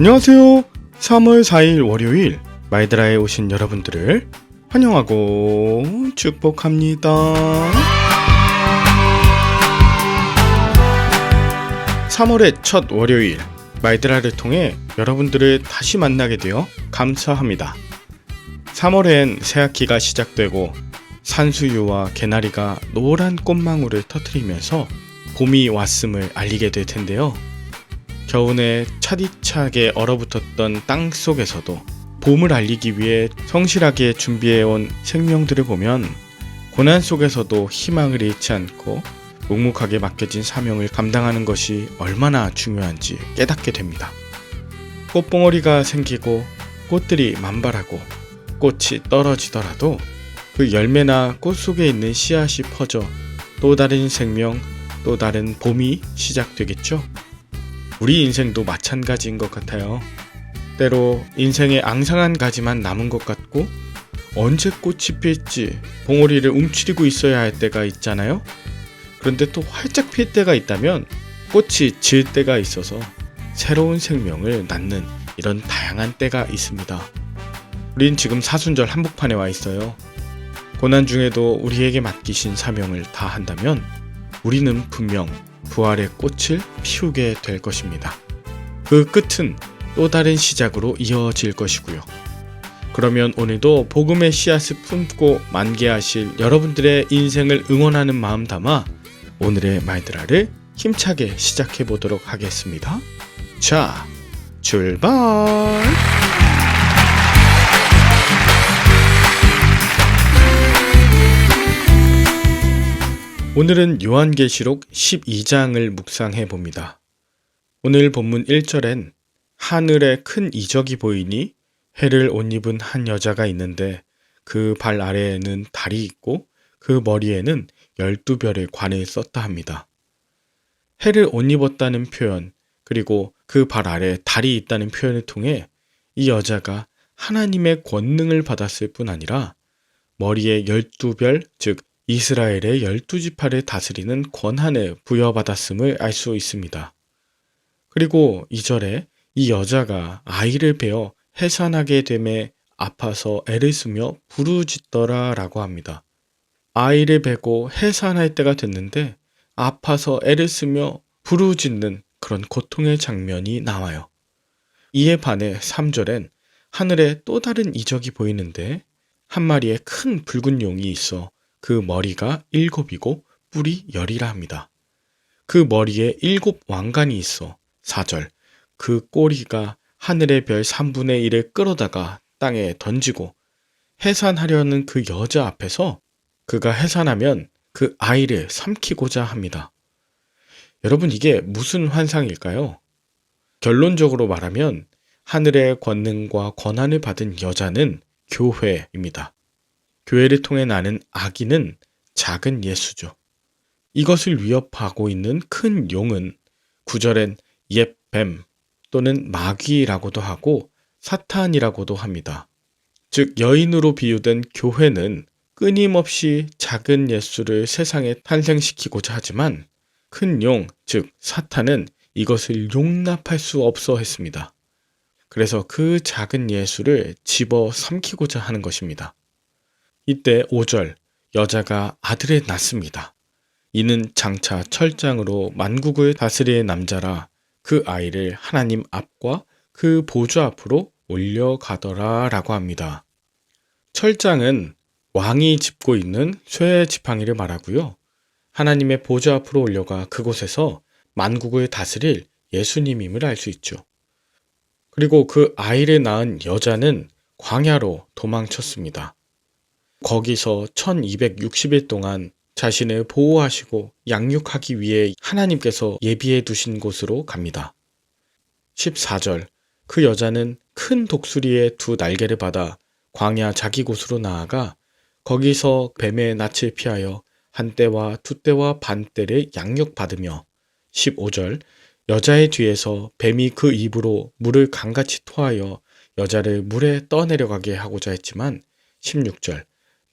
안녕하세요. 3월 4일 월요일 마이드라에 오신 여러분들을 환영하고 축복합니다. 3월의 첫 월요일 마이드라를 통해 여러분들을 다시 만나게 되어 감사합니다. 3월엔 새학기가 시작되고 산수유와 개나리가 노란 꽃망울을 터뜨리면서 봄이 왔음을 알리게 될 텐데요. 겨우내 차디차게 얼어붙었던 땅 속에서도 봄을 알리기 위해 성실하게 준비해온 생명들을 보면 고난 속에서도 희망을 잃지 않고 묵묵하게 맡겨진 사명을 감당하는 것이 얼마나 중요한지 깨닫게 됩니다. 꽃봉오리가 생기고 꽃들이 만발하고 꽃이 떨어지더라도 그 열매나 꽃 속에 있는 씨앗이 퍼져 또 다른 생명, 또 다른 봄이 시작되겠죠. 우리 인생도 마찬가지인 것 같아요. 때로 인생의 앙상한 가지만 남은 것 같고 언제 꽃이 필지 봉오리를 움츠리고 있어야 할 때가 있잖아요. 그런데 또 활짝 필 때가 있다면 꽃이 질 때가 있어서 새로운 생명을 낳는 이런 다양한 때가 있습니다. 우린 지금 사순절 한복판에 와 있어요. 고난 중에도 우리에게 맡기신 사명을 다한다면 우리는 분명 부활의 꽃을 피우게 될 것입니다. 그 끝은 또 다른 시작으로 이어질 것이고요. 그러면 오늘도 복음의 씨앗을 품고 만개하실 여러분들의 인생을 응원하는 마음 담아 오늘의 마이드라를 힘차게 시작해 보도록 하겠습니다. 자, 출발! 오늘은 요한계시록 12장을 묵상해 봅니다. 오늘 본문 1절엔 하늘에 큰 이적이 보이니 해를 옷 입은 한 여자가 있는데 그 발 아래에는 달이 있고 그 머리에는 12별의 관을 썼다 합니다. 해를 옷 입었다는 표현 그리고 그 발 아래에 달이 있다는 표현을 통해 이 여자가 하나님의 권능을 받았을 뿐 아니라 머리에 12별 즉 이스라엘의 12지파를 다스리는 권한을 부여받았음을 알 수 있습니다. 그리고 2절에 이 여자가 아이를 베어 해산하게 됨에 아파서 애를 쓰며 부르짖더라 라고 합니다. 아이를 베고 해산할 때가 됐는데 아파서 애를 쓰며 부르짖는 그런 고통의 장면이 나와요. 이에 반해 3절엔 하늘에 또 다른 이적이 보이는데 한 마리의 큰 붉은 용이 있어 그 머리가 7이고 뿔이 10이라 합니다. 그 머리에 7 왕관이 있어 4절 그 꼬리가 하늘의 별 3분의 1을 끌어다가 땅에 던지고 해산하려는 그 여자 앞에서 그가 해산하면 그 아이를 삼키고자 합니다. 여러분 이게 무슨 환상일까요? 결론적으로 말하면 하늘의 권능과 권한을 받은 여자는 교회입니다. 교회를 통해 나는 아기는 작은 예수죠. 이것을 위협하고 있는 큰 용은 9절엔 옛 뱀 또는 마귀라고도 하고 사탄이라고도 합니다. 즉 여인으로 비유된 교회는 끊임없이 작은 예수를 세상에 탄생시키고자 하지만 큰 용, 즉 사탄은 이것을 용납할 수 없어 했습니다. 그래서 그 작은 예수를 집어 삼키고자 하는 것입니다. 이때 5절 여자가 아들을 낳습니다. 이는 장차 철장으로 만국을 다스릴 남자라 그 아이를 하나님 앞과 그 보좌 앞으로 올려가더라 라고 합니다. 철장은 왕이 짚고 있는 쇠 지팡이를 말하고요. 하나님의 보좌 앞으로 올려가 그곳에서 만국을 다스릴 예수님임을 알 수 있죠. 그리고 그 아이를 낳은 여자는 광야로 도망쳤습니다. 거기서 1260일 동안 자신을 보호하시고 양육하기 위해 하나님께서 예비해 두신 곳으로 갑니다. 14절 그 여자는 큰 독수리의 2 날개를 받아 광야 자기 곳으로 나아가 거기서 뱀의 낯을 피하여 한 때와 2때와 반 때를 양육받으며 15절 여자의 뒤에서 뱀이 그 입으로 물을 강같이 토하여 여자를 물에 떠내려가게 하고자 했지만 16절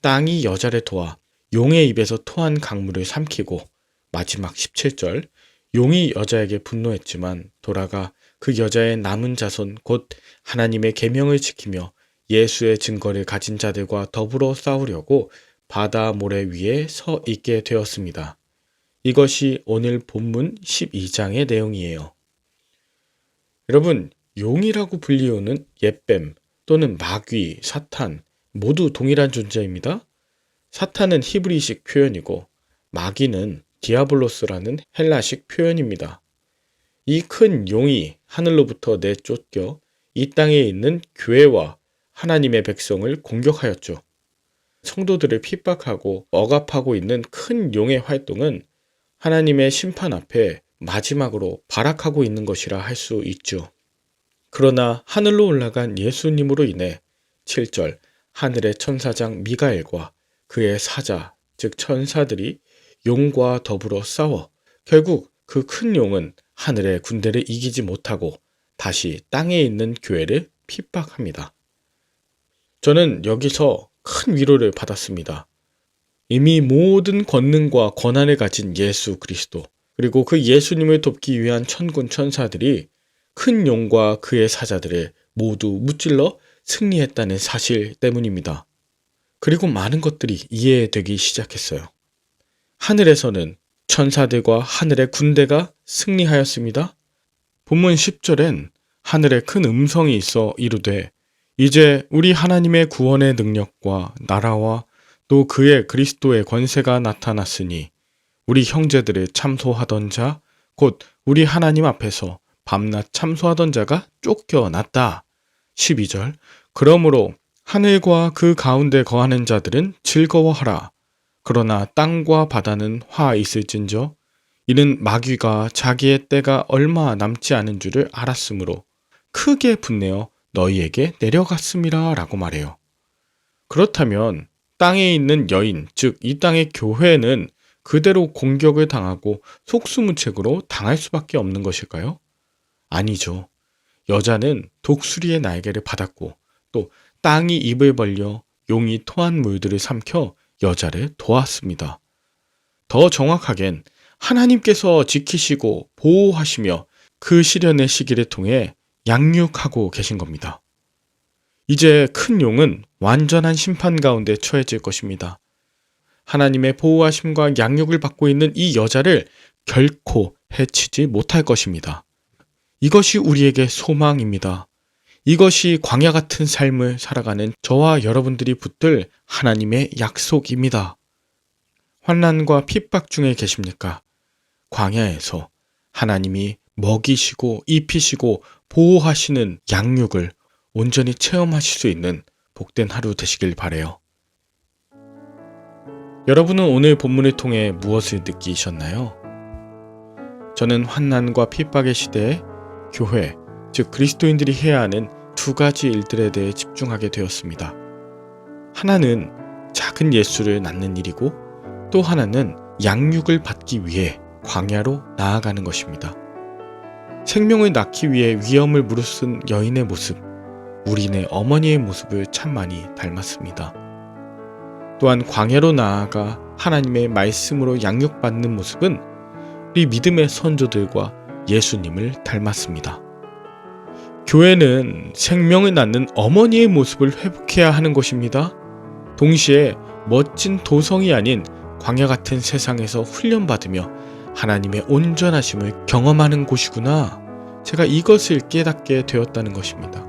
땅이 여자를 도와 용의 입에서 토한 강물을 삼키고 마지막 17절 용이 여자에게 분노했지만 돌아가 그 여자의 남은 자손 곧 하나님의 계명을 지키며 예수의 증거를 가진 자들과 더불어 싸우려고 바다 모래 위에 서 있게 되었습니다. 이것이 오늘 본문 12장의 내용이에요. 여러분, 용이라고 불리우는 옅뱀 또는 마귀, 사탄 모두 동일한 존재입니다. 사탄은 히브리식 표현이고 마귀는 디아블로스라는 헬라식 표현입니다. 이 큰 용이 하늘로부터 내쫓겨 이 땅에 있는 교회와 하나님의 백성을 공격하였죠. 성도들을 핍박하고 억압하고 있는 큰 용의 활동은 하나님의 심판 앞에 마지막으로 발악하고 있는 것이라 할 수 있죠. 그러나 하늘로 올라간 예수님으로 인해 7절 하늘의 천사장 미가엘과 그의 사자, 즉 천사들이 용과 더불어 싸워 결국 그 큰 용은 하늘의 군대를 이기지 못하고 다시 땅에 있는 교회를 핍박합니다. 저는 여기서 큰 위로를 받았습니다. 이미 모든 권능과 권한을 가진 예수 그리스도, 그리고 그 예수님을 돕기 위한 천군 천사들이 큰 용과 그의 사자들을 모두 무찔러 승리했다는 사실 때문입니다. 그리고 많은 것들이 이해되기 시작했어요. 하늘에서는 천사들과 하늘의 군대가 승리하였습니다. 본문 10절엔 하늘에 큰 음성이 있어 이르되 이제 우리 하나님의 구원의 능력과 나라와 또 그의 그리스도의 권세가 나타났으니 우리 형제들을 참소하던 자 곧 우리 하나님 앞에서 밤낮 참소하던 자가 쫓겨났다. 12절 그러므로 하늘과 그 가운데 거하는 자들은 즐거워하라. 그러나 땅과 바다는 화 있을진저 이는 마귀가 자기의 때가 얼마 남지 않은 줄을 알았으므로 크게 분내어 너희에게 내려갔음이라 라고 말해요. 그렇다면 땅에 있는 여인, 즉 이 땅의 교회는 그대로 공격을 당하고 속수무책으로 당할 수밖에 없는 것일까요? 아니죠. 여자는 독수리의 날개를 받았고 또 땅이 입을 벌려 용이 토한 물들을 삼켜 여자를 도왔습니다. 더 정확하겐 하나님께서 지키시고 보호하시며 그 시련의 시기를 통해 양육하고 계신 겁니다. 이제 큰 용은 완전한 심판 가운데 처해질 것입니다. 하나님의 보호하심과 양육을 받고 있는 이 여자를 결코 해치지 못할 것입니다. 이것이 우리에게 소망입니다. 이것이 광야 같은 삶을 살아가는 저와 여러분들이 붙들 하나님의 약속입니다. 환난과 핍박 중에 계십니까? 광야에서 하나님이 먹이시고 입히시고 보호하시는 양육을 온전히 체험하실 수 있는 복된 하루 되시길 바라요. 여러분은 오늘 본문을 통해 무엇을 느끼셨나요? 저는 환난과 핍박의 시대에 교회, 즉 그리스도인들이 해야 하는 두 가지 일들에 대해 집중하게 되었습니다. 하나는 작은 예수를 낳는 일이고 또 하나는 양육을 받기 위해 광야로 나아가는 것입니다. 생명을 낳기 위해 위험을 무릅쓴 여인의 모습, 우리네 어머니의 모습을 참 많이 닮았습니다. 또한 광야로 나아가 하나님의 말씀으로 양육받는 모습은 우리 믿음의 선조들과 예수님을 닮았습니다. 교회는 생명을 낳는 어머니의 모습을 회복해야 하는 것입니다. 동시에 멋진 도성이 아닌 광야 같은 세상에서 훈련받으며 하나님의 온전하심을 경험하는 곳이구나. 제가 이것을 깨닫게 되었다는 것입니다.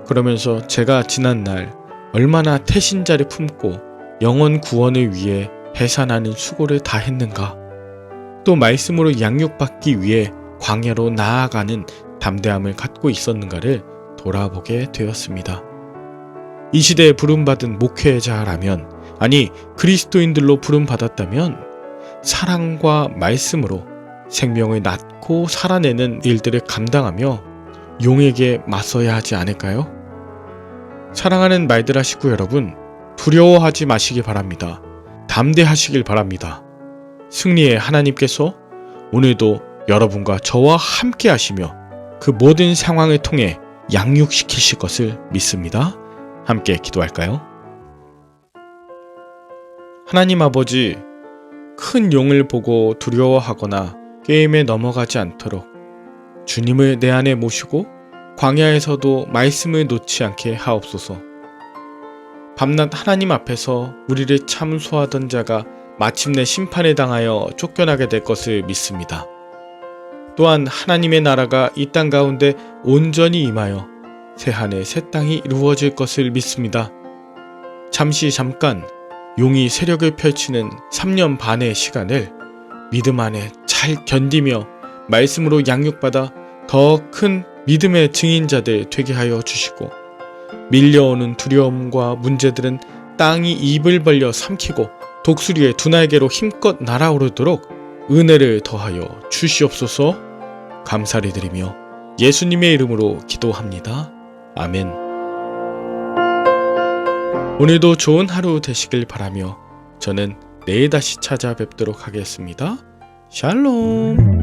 그러면서 제가 지난날 얼마나 태신자를 품고 영혼 구원을 위해 해산하는 수고를 다했는가. 또 말씀으로 양육받기 위해 광야로 나아가는 담대함을 갖고 있었는가를 돌아보게 되었습니다. 이 시대에 부름받은 목회자라면, 아니 그리스도인들로 부름받았다면 사랑과 말씀으로 생명을 낳고 살아내는 일들을 감당하며 용에게 맞서야 하지 않을까요? 사랑하는 말들 하시고 여러분, 두려워하지 마시기 바랍니다. 담대하시길 바랍니다. 승리의 하나님께서 오늘도 여러분과 저와 함께 하시며 그 모든 상황을 통해 양육시키실 것을 믿습니다. 함께 기도할까요? 하나님 아버지, 큰 용을 보고 두려워하거나 게임에 넘어가지 않도록 주님을 내 안에 모시고 광야에서도 말씀을 놓지 않게 하옵소서. 밤낮 하나님 앞에서 우리를 참소하던 자가 마침내 심판에 당하여 쫓겨나게 될 것을 믿습니다. 또한 하나님의 나라가 이 땅 가운데 온전히 임하여 새하늘 새 땅이 이루어질 것을 믿습니다. 잠깐 용이 세력을 펼치는 3년 반의 시간을 믿음 안에 잘 견디며 말씀으로 양육받아 더 큰 믿음의 증인자들 되게 하여 주시고, 밀려오는 두려움과 문제들은 땅이 입을 벌려 삼키고 독수리의 두 날개로 힘껏 날아오르도록 은혜를 더하여 주시옵소서. 감사를 드리며 예수님의 이름으로 기도합니다. 아멘. 오늘도 좋은 하루 되시길 바라며 저는 내일 다시 찾아뵙도록 하겠습니다. 샬롬.